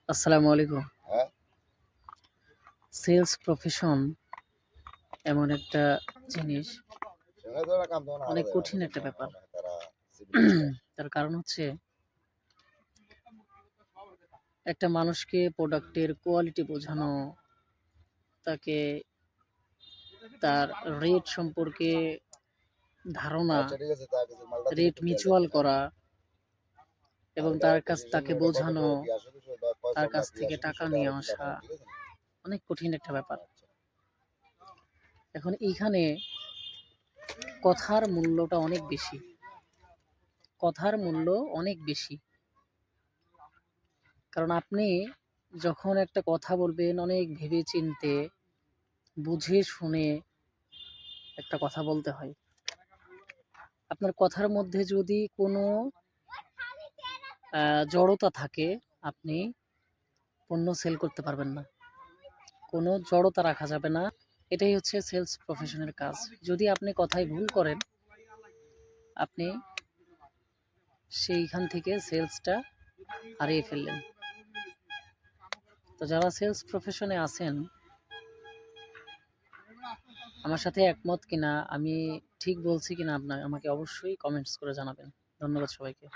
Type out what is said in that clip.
আসসালামু আলাইকুম। হ্যাঁ, সেলস প্রফেশন এমন একটা জিনিস, সঙ্গে ধরা কাম তখন অনেক আলাদা কঠিন বুঝছেন একটা না? ব্যাপার। তারা সিভিল স্টাফ। তার কারণ হচ্ছে একটা মানুষকে প্রোডাক্টের কোয়ালিটি বোঝানো, তাকে তার রেট সম্পর্কে ধারণা, আচ্ছা ঠিক আছে, তার কাছে মালটা দিলে রেট একটু খেয়াল মিউচুয়াল রাখবেন, হ্যাঁ? করা আর এবং এটা তার কাছ প্রেসক্রিপশন তাকে এটা বোঝানো, কতটুকু কি আসলে বা কয় তার কম কাছ কি থেকে আসলে টাকা সেটা নিয়ে আরো একটু আসা জানাবেন, ঠিক আছে? অনেক কঠিন একটা ব্যাপার। আচ্ছা। এখন এইখানে কথার মূল্যটা অনেক বেশি। কথার মূল্য অনেক বেশি। কারণ আপনি যখন একটা কথা বলবেন অনেক ভেবে চিন্তে, বুঝে শুনে একটা কথা বলতে হয়। আপনার কথার মধ্যে যদি কোনো জড়তা থাকে, আপনি পণ্য সেল করতে পারবেন না। কোনো জড়তা রাখা যাবে না। এটাই হচ্ছে সেলস প্রফেশনের কাজ। যদি আপনি কথায় ভুল করেন, আপনি সেইখান থেকে সেলসটা হারিয়ে ফেললেন। তো যারা সেলস প্রফেশনে আছেন, আমার সাথে একমত কিনা, আমি ঠিক বলছি কিনা আমাকে অবশ্যই কমেন্টস করে জানাবেন। ধন্যবাদ সবাইকে।